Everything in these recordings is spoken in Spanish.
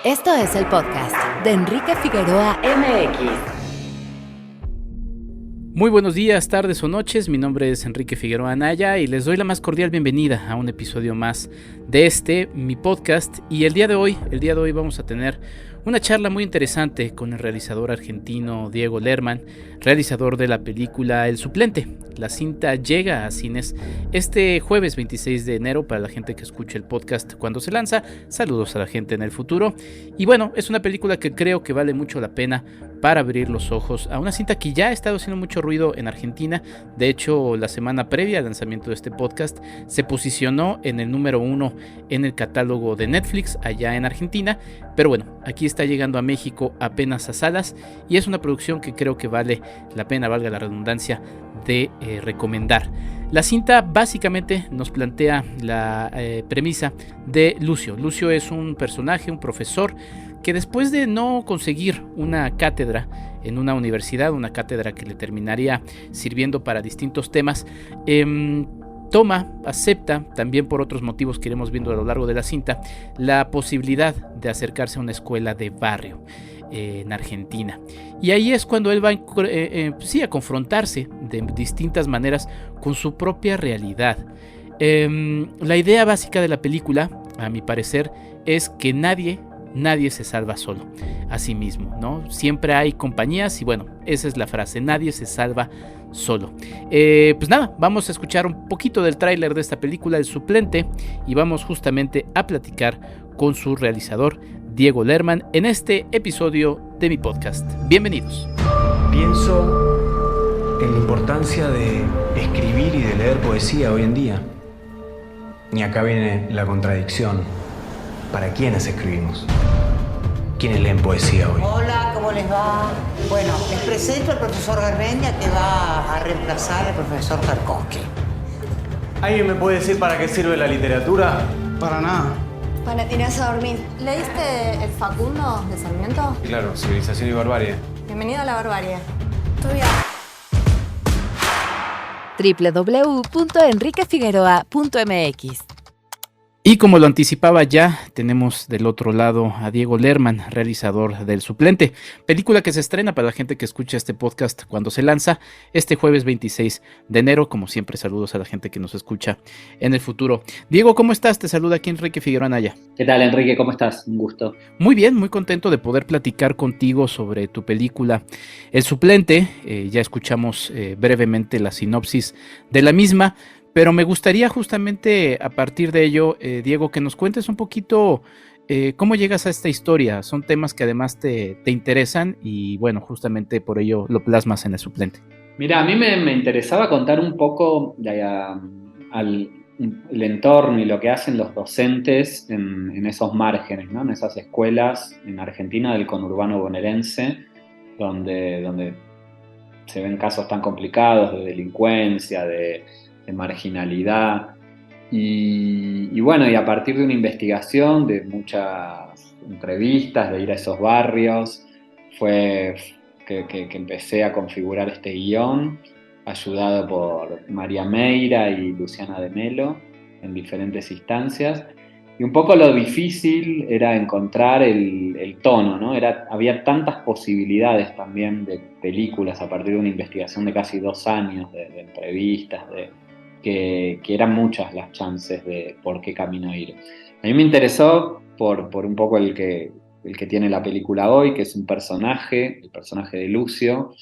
Esto es el podcast de Enrique Figueroa MX. Muy buenos días, tardes o noches, mi nombre es Enrique Figueroa Anaya y les doy la más cordial bienvenida a un episodio más de mi podcast. Y el día de hoy vamos a tener una charla muy interesante con el realizador argentino Diego Lerman, realizador de la película El Suplente. La cinta llega a cines este jueves 26 de enero para la gente que escuche el podcast cuando se lanza. Saludos a la gente en el futuro. Y bueno, es una película que creo que vale mucho la pena para abrir los ojos a una cinta que ya ha estado haciendo mucho ruido en Argentina. De hecho, la semana previa al lanzamiento de este podcast se posicionó en el número 1 en el catálogo de Netflix allá en Argentina. Pero bueno, aquí está llegando a México apenas a salas y es una producción que creo que vale la pena, valga la redundancia, de recomendar. La cinta básicamente nos plantea la premisa de Lucio. Lucio es un personaje, un profesor que después de no conseguir una cátedra en una universidad, una cátedra que le terminaría sirviendo para distintos temas, acepta, también por otros motivos que iremos viendo a lo largo de la cinta, la posibilidad de acercarse a una escuela de barrio en Argentina. Y ahí es cuando él va a confrontarse de distintas maneras con su propia realidad. La idea básica de la película, a mi parecer, es que nadie se salva solo a sí mismo, ¿no? Siempre hay compañías y bueno, esa es la frase, nadie se salva solo. Pues nada, vamos a escuchar un poquito del tráiler de esta película, El Suplente, y vamos justamente a platicar con su realizador, Diego Lerman, en este episodio de mi podcast. Bienvenidos. Pienso en la importancia de escribir y de leer poesía hoy en día. Y acá viene la contradicción. ¿Para quiénes escribimos? ¿Quiénes leen poesía hoy? Hola, ¿cómo les va? Bueno, les presento al profesor Garmendia que va a reemplazar al profesor Tarkovsky. ¿Alguien me puede decir para qué sirve la literatura? Para nada. Para tirarse a dormir. ¿Leíste El Facundo de Sarmiento? Claro, Civilización y Barbarie. Bienvenido a la barbarie. www.enriquefigueroa.mx. Y como lo anticipaba ya, tenemos del otro lado a Diego Lerman, realizador del Suplente, película que se estrena para la gente que escucha este podcast cuando se lanza este jueves 26 de enero. Como siempre, saludos a la gente que nos escucha en el futuro. Diego, ¿cómo estás? Te saluda aquí Enrique Figueroa Anaya. ¿Qué tal, Enrique? ¿Cómo estás? Un gusto. Muy bien, muy contento de poder platicar contigo sobre tu película El Suplente. Ya escuchamos brevemente la sinopsis de la misma. Pero me gustaría justamente a partir de ello, Diego, que nos cuentes un poquito cómo llegas a esta historia. Son temas que además te interesan y bueno, justamente por ello lo plasmas en El Suplente. Mira, a mí me interesaba contar un poco el entorno y lo que hacen los docentes en esos márgenes, ¿no? En esas escuelas en Argentina del conurbano bonaerense, donde se ven casos tan complicados de delincuencia, de marginalidad y bueno, y a partir de una investigación, de muchas entrevistas, de ir a esos barrios, fue que empecé a configurar este guión, ayudado por María Meira y Luciana de Melo en diferentes instancias. Y un poco lo difícil era encontrar el tono, ¿no? Había tantas posibilidades también de películas a partir de una investigación de casi 2 años, de entrevistas, que eran muchas las chances de por qué camino ir. A mí me interesó por un poco el que tiene la película hoy, que es el personaje de Lucio,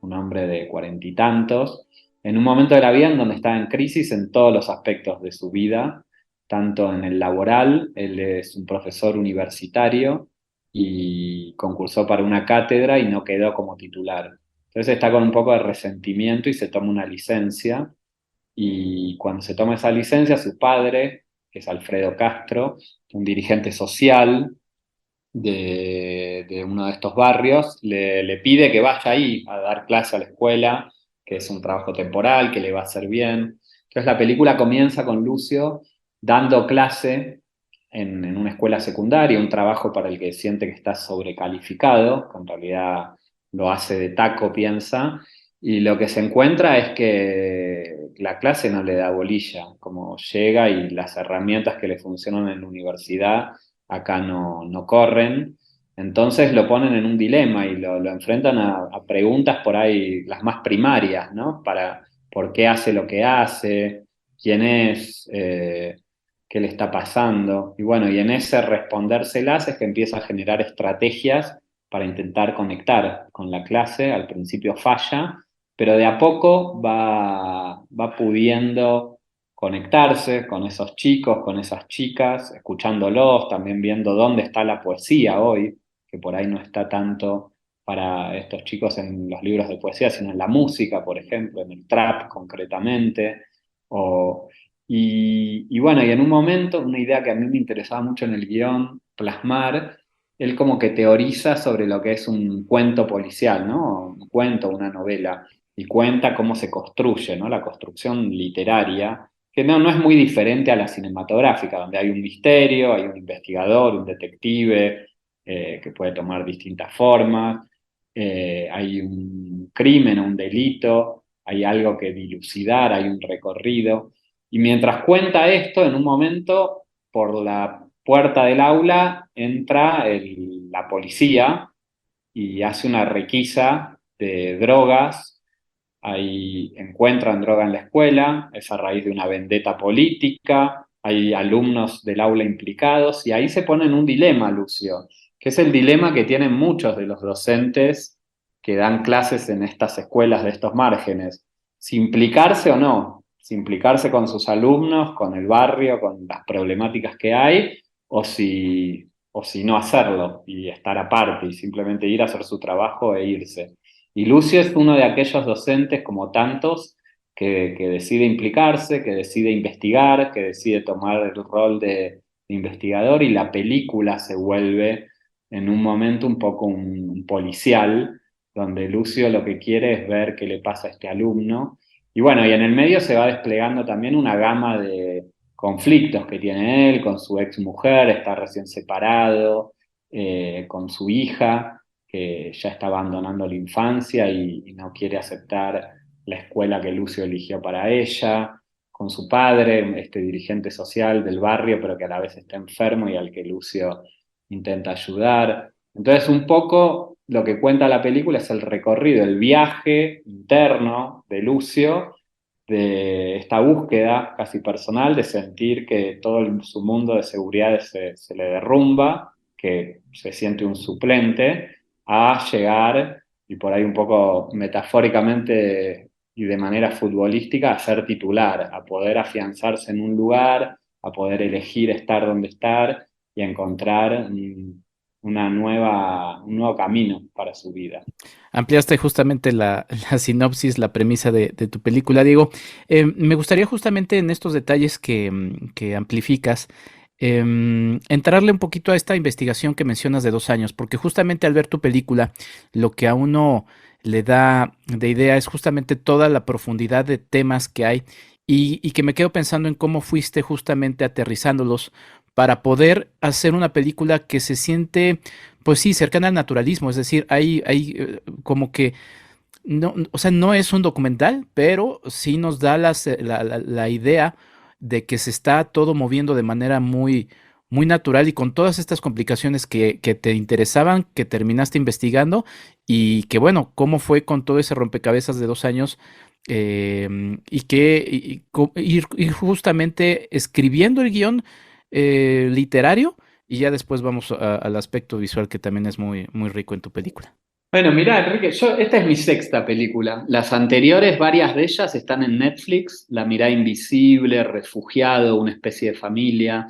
un hombre de 40 y tantos, en un momento de la vida en donde está en crisis en todos los aspectos de su vida, tanto en el laboral. Él es un profesor universitario y concursó para una cátedra y no quedó como titular. Entonces está con un poco de resentimiento y se toma una licencia. Y cuando se toma esa licencia, su padre, que es Alfredo Castro, un dirigente social de uno de estos barrios, le pide que vaya ahí a dar clase a la escuela, que es un trabajo temporal, que le va a hacer bien. Entonces la película comienza con Lucio dando clase en una escuela secundaria, un trabajo para el que siente que está sobrecalificado, que en realidad lo hace de taco, piensa, y lo que se encuentra es que la clase no le da bolilla, como llega, y las herramientas que le funcionan en la universidad acá no corren. Entonces lo ponen en un dilema y lo enfrentan a preguntas por ahí, las más primarias, ¿no? ¿Por qué hace lo que hace? ¿Quién es? ¿Qué le está pasando? Y bueno, y en ese respondérselas es que empieza a generar estrategias para intentar conectar con la clase. Al principio falla, pero de a poco va pudiendo conectarse con esos chicos, con esas chicas, escuchándolos, también viendo dónde está la poesía hoy, que por ahí no está tanto para estos chicos en los libros de poesía, sino en la música, por ejemplo, en el trap concretamente. Y bueno, y en un momento, una idea que a mí me interesaba mucho en el guión plasmar, él como que teoriza sobre lo que es un cuento policial, ¿no? Un cuento, una novela, y cuenta cómo se construye, ¿no? La construcción literaria, que no es muy diferente a la cinematográfica, donde hay un misterio, hay un investigador, un detective, que puede tomar distintas formas, hay un crimen o un delito, hay algo que dilucidar, hay un recorrido. Y mientras cuenta esto, en un momento, por la puerta del aula, entra la policía y hace una requisa de drogas. Ahí encuentran droga en la escuela, es a raíz de una vendetta política, hay alumnos del aula implicados y ahí se pone en un dilema, Lucio, que es el dilema que tienen muchos de los docentes que dan clases en estas escuelas de estos márgenes, si implicarse o no, si implicarse con sus alumnos, con el barrio, con las problemáticas que hay, o si no hacerlo y estar aparte y simplemente ir a hacer su trabajo e irse. Y Lucio es uno de aquellos docentes, como tantos, que decide implicarse, que decide investigar, que decide tomar el rol de investigador, y la película se vuelve en un momento un poco un policial, donde Lucio lo que quiere es ver qué le pasa a este alumno. Y bueno, y en el medio se va desplegando también una gama de conflictos que tiene él con su ex mujer, está recién separado, con su hija, que ya está abandonando la infancia y no quiere aceptar la escuela que Lucio eligió para ella, con su padre, este dirigente social del barrio, pero que a la vez está enfermo y al que Lucio intenta ayudar. Entonces, un poco lo que cuenta la película es el recorrido, el viaje interno de Lucio, de esta búsqueda casi personal, de sentir que todo su mundo de seguridad se le derrumba, que se siente un suplente, a llegar, y por ahí un poco metafóricamente y de manera futbolística, a ser titular, a poder afianzarse en un lugar, a poder elegir estar donde estar y a encontrar un nuevo camino para su vida. Ampliaste justamente la sinopsis, la premisa de tu película, Diego. Me gustaría justamente en estos detalles que amplificas, entrarle un poquito a esta investigación que mencionas de 2 años, porque justamente al ver tu película, lo que a uno le da de idea es justamente toda la profundidad de temas que hay y que me quedo pensando en cómo fuiste justamente aterrizándolos para poder hacer una película que se siente, pues sí, cercana al naturalismo, es decir, hay como que no, o sea, no es un documental, pero sí nos da la idea de que se está todo moviendo de manera muy natural y con todas estas complicaciones que te interesaban, que terminaste investigando y que bueno, cómo fue con todo ese rompecabezas de 2 años y ir justamente escribiendo el guión literario y ya después vamos al aspecto visual que también es muy rico en tu película. Bueno, mirá, Enrique, esta es mi sexta película. Las anteriores, varias de ellas están en Netflix: La mirada invisible, Refugiado, Una especie de familia.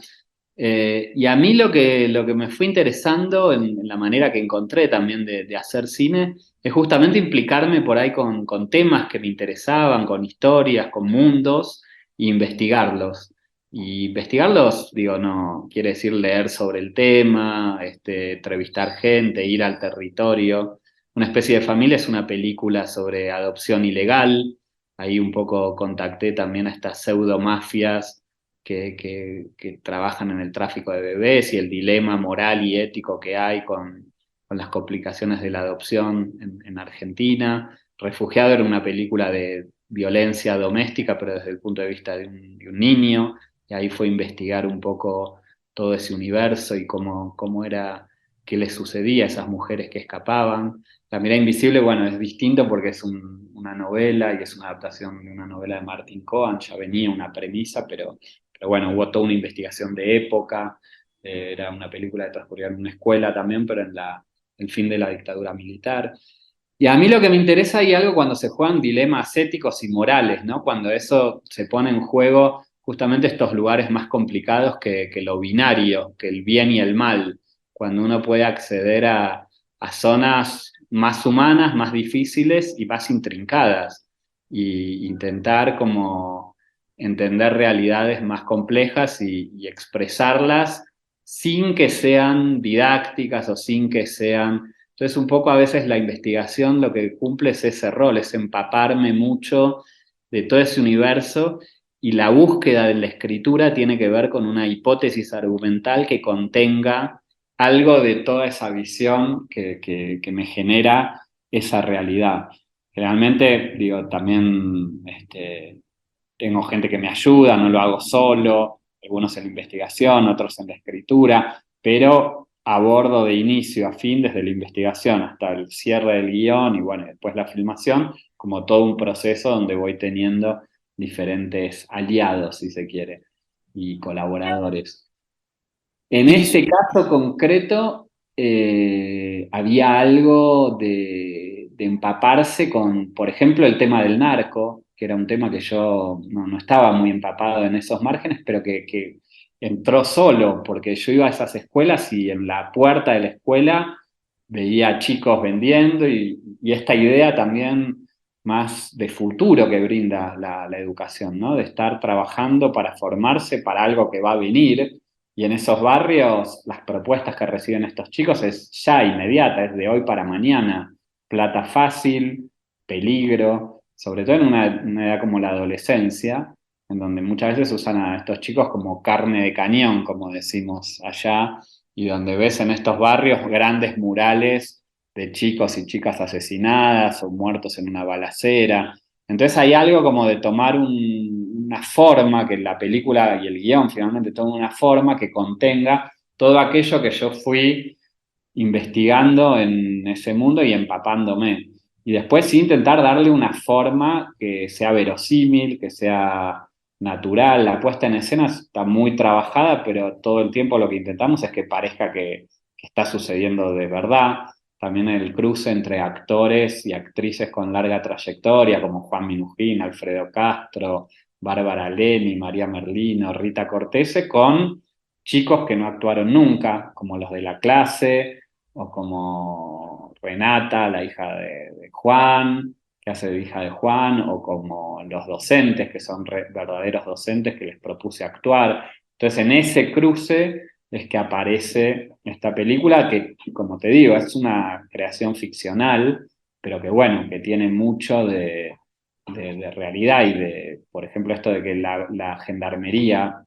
Y a mí lo que me fue interesando en la manera que encontré también de hacer cine es justamente implicarme por ahí con temas que me interesaban, con historias, con mundos, e investigarlos. Y investigarlos, digo, no quiere decir leer sobre el tema, entrevistar gente, ir al territorio. Una especie de familia es una película sobre adopción ilegal. Ahí un poco contacté también a estas pseudomafias que trabajan en el tráfico de bebés y el dilema moral y ético que hay con las complicaciones de la adopción en Argentina. Refugiado era una película de violencia doméstica, pero desde el punto de vista de un niño, y ahí fue investigar un poco todo ese universo y cómo era, qué les sucedía a esas mujeres que escapaban. La mirada invisible, bueno, es distinto porque es una novela y es una adaptación de una novela de Martin Cohen, ya venía una premisa, pero bueno, hubo toda una investigación de época, era una película que transcurría en una escuela también, pero en el fin de la dictadura militar. Y a mí lo que me interesa hay algo cuando se juegan dilemas éticos y morales, ¿no? Cuando eso se pone en juego justamente estos lugares más complicados que lo binario, que el bien y el mal, cuando uno puede acceder a zonas más humanas, más difíciles y más intrincadas, y intentar como entender realidades más complejas y expresarlas sin que sean didácticas o sin que sean... Entonces, un poco a veces la investigación lo que cumple es ese rol, es empaparme mucho de todo ese universo, y la búsqueda de la escritura tiene que ver con una hipótesis argumental que contenga algo de toda esa visión que me genera esa realidad. Generalmente, digo, también tengo gente que me ayuda, no lo hago solo, algunos en la investigación, otros en la escritura, pero abordo de inicio a fin, desde la investigación hasta el cierre del guión y bueno, después la filmación, como todo un proceso donde voy teniendo diferentes aliados, si se quiere, y colaboradores. En este caso concreto, había algo de empaparse con, por ejemplo, el tema del narco, que era un tema que yo no estaba muy empapado en esos márgenes, pero que entró solo, porque yo iba a esas escuelas y en la puerta de la escuela veía chicos vendiendo y esta idea también más de futuro que brinda la educación, ¿no? De estar trabajando para formarse para algo que va a venir. Y en esos barrios, las propuestas que reciben estos chicos es ya inmediata, es de hoy para mañana. Plata fácil, peligro, sobre todo en una edad como la adolescencia, en donde muchas veces usan a estos chicos como carne de cañón, como decimos allá, y donde ves en estos barrios grandes murales de chicos y chicas asesinadas o muertos en una balacera. Entonces hay algo como de tomar una forma, que la película y el guión finalmente toman una forma que contenga todo aquello que yo fui investigando en ese mundo y empapándome. Y después sí intentar darle una forma que sea verosímil, que sea natural. La puesta en escena está muy trabajada, pero todo el tiempo lo que intentamos es que parezca que está sucediendo de verdad. También el cruce entre actores y actrices con larga trayectoria, como Juan Minujín, Alfredo Castro, Bárbara Leni, María Merlino, Rita Cortese, con chicos que no actuaron nunca, como los de la clase, o como Renata, la hija de Juan, que hace de hija de Juan, o como los docentes, que son verdaderos docentes que les propuse actuar. Entonces, en ese cruce es que aparece esta película que, como te digo, es una creación ficcional, pero que bueno, que tiene mucho de realidad y de, por ejemplo, esto de que la gendarmería,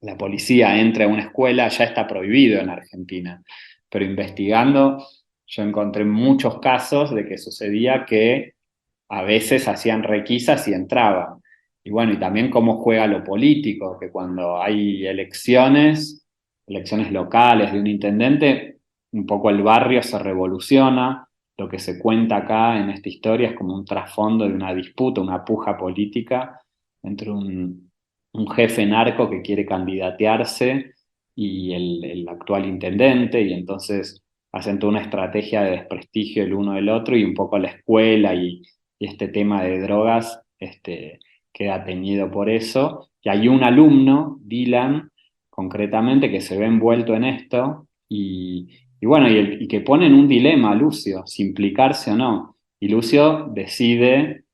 la policía entre a una escuela, ya está prohibido en Argentina. Pero investigando, yo encontré muchos casos de que sucedía que a veces hacían requisas y entraban. Y bueno, y también cómo juega lo político, que cuando hay elecciones locales de un intendente, un poco el barrio se revoluciona. Lo que se cuenta acá en esta historia es como un trasfondo de una disputa, una puja política entre un jefe narco que quiere candidatearse y el actual intendente, y entonces hacen toda una estrategia de desprestigio el uno del otro, y un poco la escuela y este tema de drogas queda teñido por eso. Y hay un alumno, Dylan, concretamente, que se ve envuelto en esto, y bueno, y que pone en un dilema a Lucio, si implicarse o no. Y Lucio decide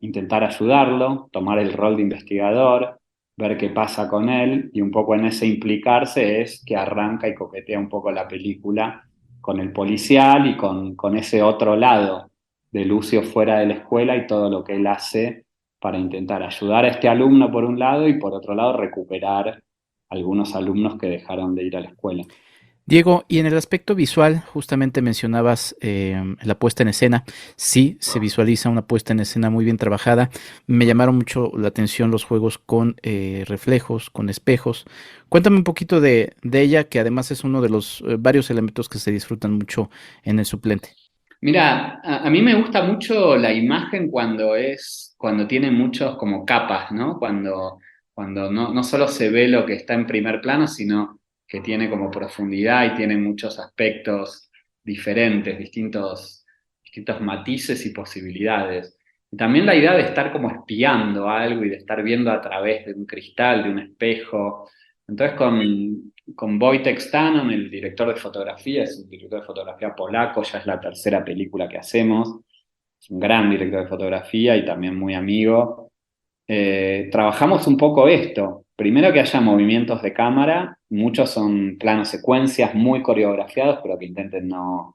intentar ayudarlo, tomar el rol de investigador, ver qué pasa con él, y un poco en ese implicarse es que arranca y coquetea un poco la película con el policial y con ese otro lado de Lucio fuera de la escuela y todo lo que él hace para intentar ayudar a este alumno por un lado y por otro lado recuperar algunos alumnos que dejaron de ir a la escuela. Diego, y en el aspecto visual, justamente mencionabas la puesta en escena. Sí, se visualiza una puesta en escena muy bien trabajada. Me llamaron mucho la atención los juegos con reflejos, con espejos. Cuéntame un poquito de ella, que además es uno de los varios elementos que se disfrutan mucho en el suplente. Mira, a mí me gusta mucho la imagen cuando tiene muchos como capas, ¿no? Cuando no solo se ve lo que está en primer plano, sino que tiene como profundidad y tiene muchos aspectos diferentes, distintos matices y posibilidades. Y también la idea de estar como espiando algo y de estar viendo a través de un cristal, de un espejo. Entonces con Wojtek Stanon, el director de fotografía, es un director de fotografía polaco, ya es la tercera película que hacemos, es un gran director de fotografía y también muy amigo. Trabajamos un poco esto. Primero que haya movimientos de cámara, muchos son planos secuencias muy coreografiados, pero que intenten no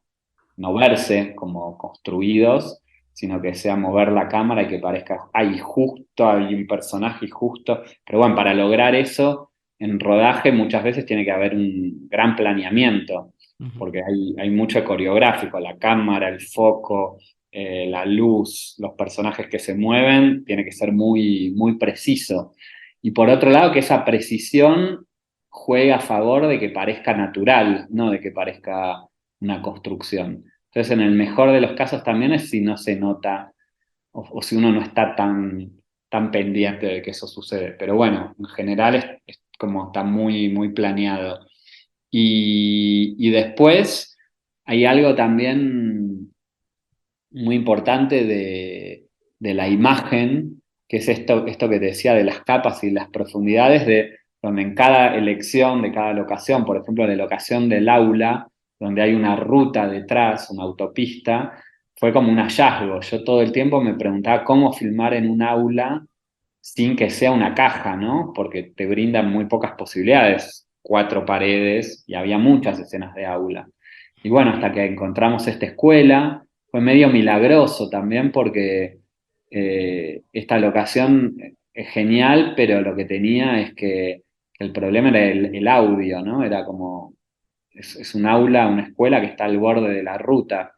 verse como construidos, sino que sea mover la cámara y que parezca, justo hay un personaje y justo. Pero bueno, para lograr eso, en rodaje muchas veces tiene que haber un gran planeamiento, Ujú. porque hay mucho coreográfico, la cámara, el foco, la luz, los personajes que se mueven, tiene que ser muy, muy preciso. Y por otro lado, que esa precisión juegue a favor de que parezca natural, no de que parezca una construcción. Entonces, en el mejor de los casos también es si no se nota o si uno no está tan pendiente de que eso sucede. Pero bueno, en general es como está muy, muy planeado. Y después hay algo también muy importante de la imagen, que es esto que te decía de las capas y las profundidades, de donde en cada elección de cada locación, por ejemplo, la locación del aula, donde hay una ruta detrás, una autopista, fue como un hallazgo. Yo todo el tiempo me preguntaba cómo filmar en un aula sin que sea una caja, ¿no? Porque te brindan muy pocas posibilidades, 4 paredes, y había muchas escenas de aula. Y bueno, hasta que encontramos esta escuela, fue medio milagroso también porque esta locación es genial, pero lo que tenía es que el problema era el audio, ¿no? Era como, es un aula, una escuela que está al borde de la ruta.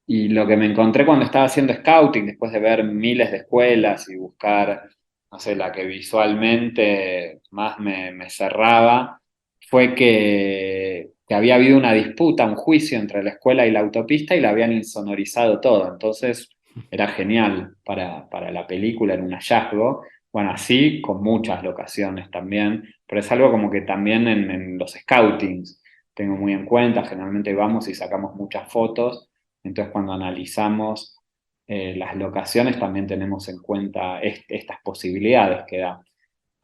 Y lo que me encontré cuando estaba haciendo scouting, después de ver miles de escuelas y buscar, no sé, la que visualmente más me cerraba, fue que había habido una disputa, un juicio entre la escuela y la autopista y la habían insonorizado todo. Entonces era genial para la película, era un hallazgo. Bueno, así con muchas locaciones también, pero es algo como que también en los scoutings tengo muy en cuenta. Generalmente vamos y sacamos muchas fotos, entonces cuando analizamos las locaciones también tenemos en cuenta estas posibilidades que da.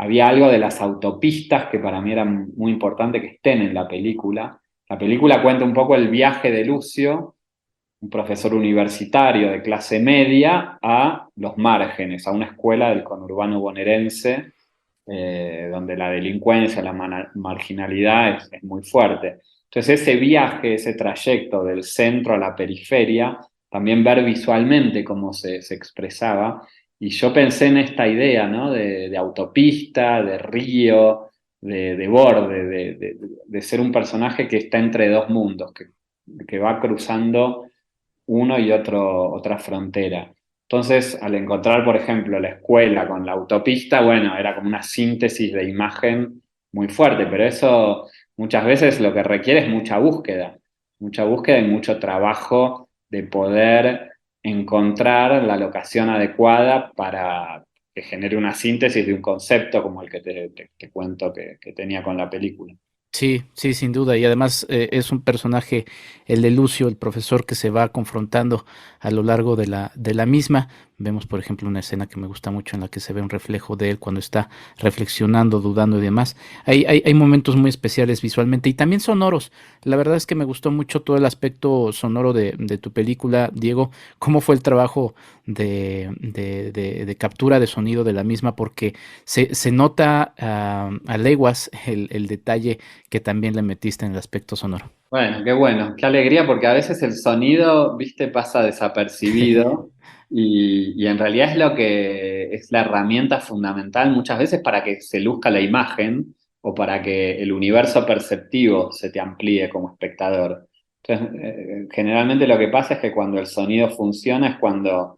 Había algo de las autopistas que para mí era muy importante que estén en la película. La película cuenta un poco el viaje de Lucio, un profesor universitario de clase media, a los márgenes, a una escuela del conurbano bonaerense, donde la delincuencia, la marginalidad es muy fuerte. Entonces ese viaje, ese trayecto del centro a la periferia, también ver visualmente cómo se expresaba. Y yo pensé en esta idea, ¿no? De autopista, de río, de borde, de ser un personaje que está entre dos mundos, que va cruzando uno y otra frontera. Entonces, al encontrar, por ejemplo, la escuela con la autopista, bueno, era como una síntesis de imagen muy fuerte, pero eso muchas veces lo que requiere es mucha búsqueda y mucho trabajo de poder encontrar la locación adecuada para que genere una síntesis de un concepto como el que te cuento que tenía con la película. Sí, sí, sin duda. Y además es un personaje, el de Lucio, el profesor, que se va confrontando a lo largo de la misma. Vemos, por ejemplo, una escena que me gusta mucho en la que se ve un reflejo de él cuando está reflexionando, dudando y demás. Hay momentos muy especiales visualmente y también sonoros. La verdad es que me gustó mucho todo el aspecto sonoro de tu película, Diego. ¿Cómo fue el trabajo de captura de sonido de la misma? Porque se nota a leguas el detalle que también le metiste en el aspecto sonoro. Bueno, qué alegría, porque a veces el sonido, viste, pasa desapercibido y en realidad es lo que es la herramienta fundamental muchas veces para que se luzca la imagen, o para que el universo perceptivo se te amplíe como espectador. Entonces, generalmente lo que pasa es que cuando el sonido funciona es cuando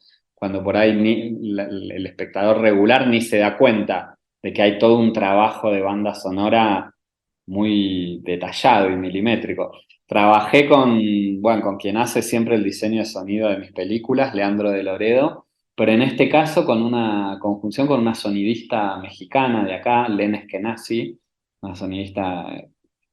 por ahí el espectador regular ni se da cuenta de que hay todo un trabajo de banda sonora muy detallado y milimétrico. Trabajé con quien hace siempre el diseño de sonido de mis películas, Leandro de Loredo, pero en este caso con una conjunción con una sonidista mexicana de acá, Len Eskenazi, una sonidista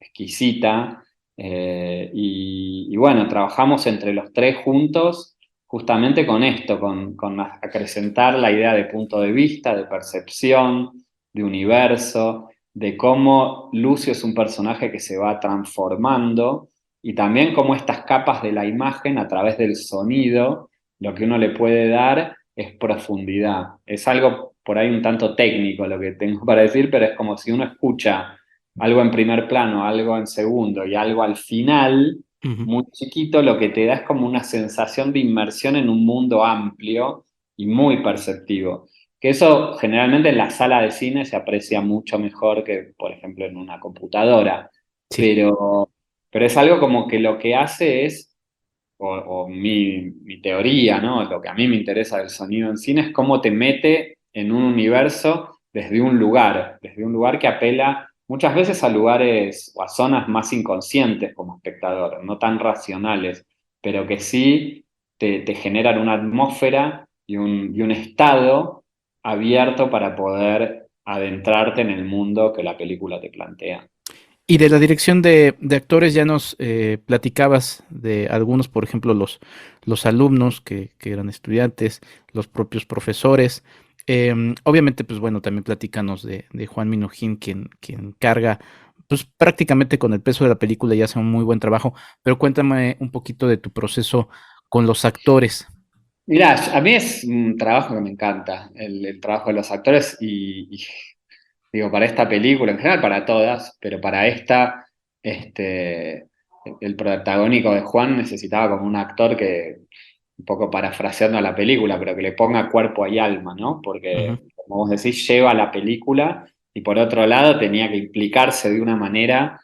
exquisita, y bueno, trabajamos entre los tres juntos justamente con esto, con acrecentar la idea de punto de vista, de percepción, de universo, de cómo Lucio es un personaje que se va transformando y también cómo estas capas de la imagen a través del sonido, lo que uno le puede dar es profundidad. Es algo por ahí un tanto técnico lo que tengo para decir, pero es como si uno escucha algo en primer plano, algo en segundo y algo al final, Ujú. muy chiquito, lo que te da es como una sensación de inmersión en un mundo amplio y muy perceptivo. Que eso generalmente en la sala de cine se aprecia mucho mejor que, por ejemplo, en una computadora. Sí. Pero es algo como que lo que hace es, o mi teoría, ¿no? Lo que a mí me interesa del sonido en cine es cómo te mete en un universo desde un lugar que apela muchas veces a lugares o a zonas más inconscientes como espectador, no tan racionales, pero que sí te generan una atmósfera y un estado abierto para poder adentrarte en el mundo que la película te plantea. Y de la dirección de actores ya nos platicabas de algunos, por ejemplo, los alumnos que eran estudiantes, los propios profesores. Obviamente, pues bueno, también platícanos de Juan Minujín, quien carga pues prácticamente con el peso de la película y hace un muy buen trabajo. Pero cuéntame un poquito de tu proceso con los actores. Mirá, a mí es un trabajo que me encanta, el trabajo de los actores y digo, para esta película, en general para todas, pero para esta, este, el protagónico de Juan necesitaba como un actor que, un poco parafraseando a la película, pero que le ponga cuerpo y alma, ¿no? Ujú. Porque, como vos decís, lleva la película y por otro lado tenía que implicarse de una manera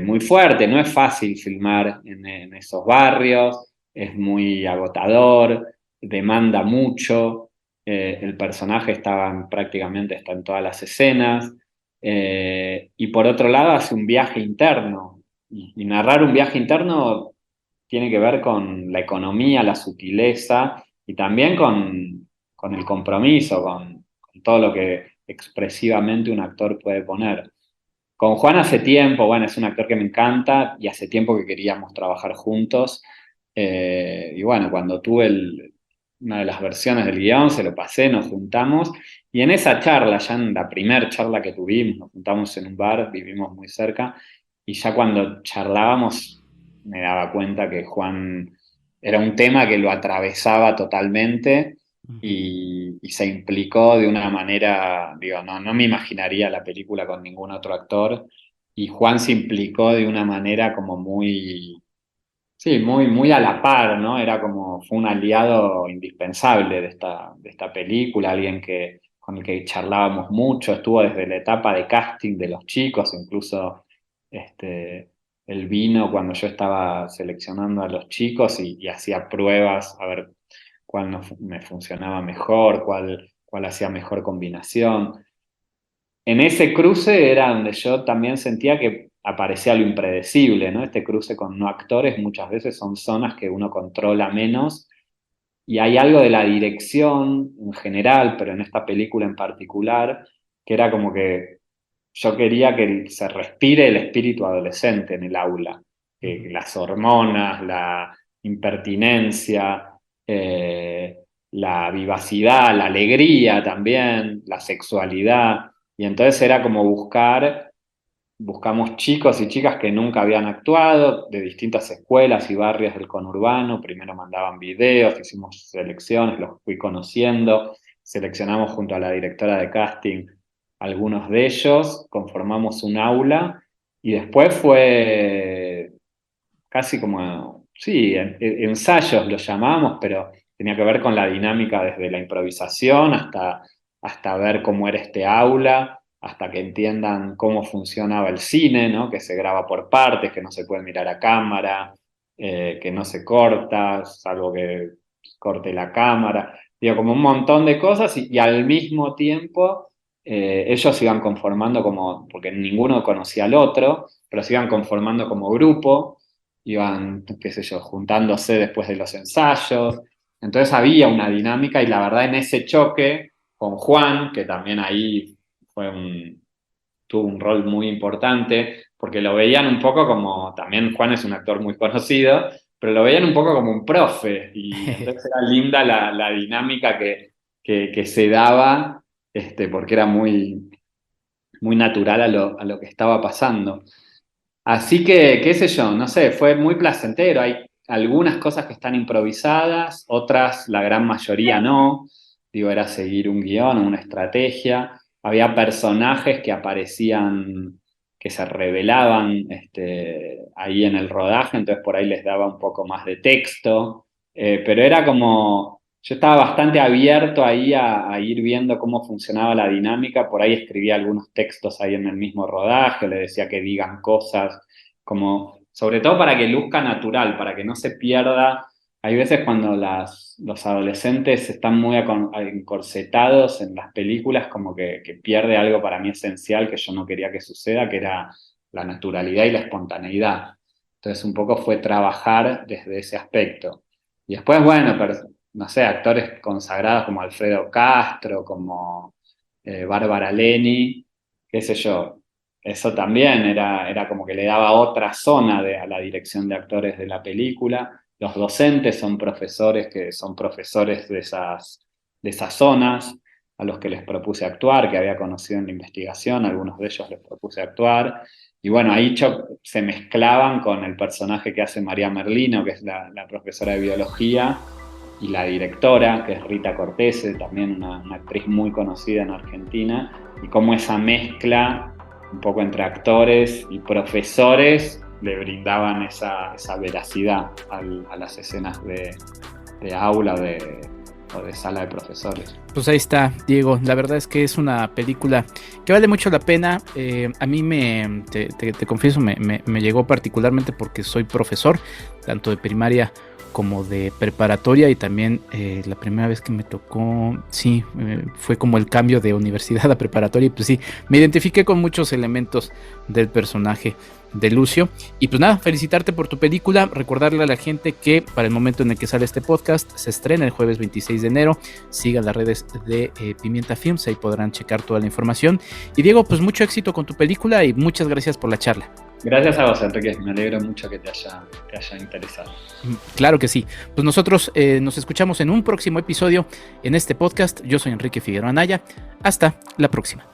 muy fuerte. No es fácil filmar en esos barrios, es muy agotador, demanda mucho. El personaje prácticamente está en todas las escenas. Y por otro lado hace un viaje interno. Y narrar un viaje interno tiene que ver con la economía, la sutileza y también con el compromiso, con todo lo que expresivamente un actor puede poner. Con Juan hace tiempo, bueno, es un actor que me encanta y hace tiempo que queríamos trabajar juntos. Y bueno, cuando tuve una de las versiones del guión, se lo pasé, nos juntamos y en esa charla, ya en la primera charla que tuvimos, nos juntamos en un bar, vivimos muy cerca y ya cuando charlábamos me daba cuenta que Juan era un tema que lo atravesaba totalmente Ujú. y se implicó de una manera, digo, no me imaginaría la película con ningún otro actor, y Juan se implicó de una manera como muy, sí, muy a la par, ¿no? Era como, fue un aliado indispensable de esta película, alguien con el que charlábamos mucho, estuvo desde la etapa de casting de los chicos, incluso este, él vino cuando yo estaba seleccionando a los chicos y hacía pruebas a ver cuál me funcionaba mejor, cuál hacía mejor combinación. En ese cruce era donde yo también sentía que aparecía lo impredecible, ¿no? Este cruce con no actores muchas veces son zonas que uno controla menos y hay algo de la dirección en general, pero en esta película en particular, que era como que yo quería que se respire el espíritu adolescente en el aula, que Ujú. las hormonas, la impertinencia, eh, la vivacidad, la alegría también, la sexualidad. Y entonces era como buscamos chicos y chicas que nunca habían actuado, de distintas escuelas y barrios del conurbano. Primero mandaban videos, hicimos selecciones, los fui conociendo, seleccionamos junto a la directora de casting algunos de ellos, conformamos un aula y después fue casi como, sí, ensayos los llamamos, pero tenía que ver con la dinámica desde la improvisación hasta ver cómo era este aula, hasta que entiendan cómo funcionaba el cine, ¿no? Que se graba por partes, que no se puede mirar a cámara, que no se corta, salvo que corte la cámara. Digo, como un montón de cosas y al mismo tiempo ellos se iban conformando como, porque ninguno conocía al otro, pero se iban conformando como grupo, iban, qué sé yo, juntándose después de los ensayos. Entonces había una dinámica y la verdad en ese choque con Juan, que también ahí tuvo un rol muy importante, porque lo veían un poco como, también Juan es un actor muy conocido, pero lo veían un poco como un profe, y entonces era linda la dinámica que se daba, porque era muy, muy natural a lo que estaba pasando. Así que, qué sé yo, no sé, fue muy placentero. Hay algunas cosas que están improvisadas, otras, la gran mayoría no. Digo, era seguir un guión, una estrategia. Había personajes que aparecían, que se revelaban ahí en el rodaje, entonces por ahí les daba un poco más de texto. Pero era como, yo estaba bastante abierto ahí a ir viendo cómo funcionaba la dinámica. Por ahí escribía algunos textos ahí en el mismo rodaje, le decía que digan cosas, como, sobre todo para que luzca natural, para que no se pierda. Hay veces cuando los adolescentes están muy encorsetados en las películas, como que pierde algo para mí esencial que yo no quería que suceda, que era la naturalidad y la espontaneidad. Entonces un poco fue trabajar desde ese aspecto. Y después, bueno, no sé, actores consagrados como Alfredo Castro, como Bárbara Leni, qué sé yo. Eso también era como que le daba otra zona a la dirección de actores de la película. Los docentes son profesores que son profesores de esas zonas a los que les propuse actuar, que había conocido en la investigación, algunos de ellos les propuse actuar. Y bueno, ahí se mezclaban con el personaje que hace María Merlino, que es la profesora de biología, y la directora, que es Rita Cortese, también una actriz muy conocida en Argentina, y cómo esa mezcla un poco entre actores y profesores le brindaban esa veracidad a las escenas de aula o de sala de profesores. Pues ahí está, Diego. La verdad es que es una película que vale mucho la pena. A mí te confieso, me llegó particularmente porque soy profesor, tanto de primaria como de preparatoria, y también la primera vez que me tocó, sí, fue como el cambio de universidad a preparatoria, y pues sí, me identifiqué con muchos elementos del personaje de Lucio. Y pues nada, felicitarte por tu película, recordarle a la gente que para el momento en el que sale este podcast se estrena el jueves 26 de enero, sigan las redes de Pimienta Films, ahí podrán checar toda la información. Y Diego, pues mucho éxito con tu película y muchas gracias por la charla. Gracias a vos, Enrique, me alegro mucho que te haya interesado. Claro que sí. Pues nosotros nos escuchamos en un próximo episodio en este podcast. Yo soy Enrique Figueroa Anaya. Hasta la próxima.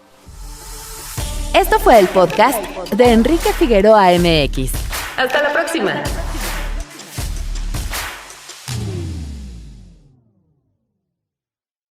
Esto fue el podcast de Enrique Figueroa MX. Hasta la próxima.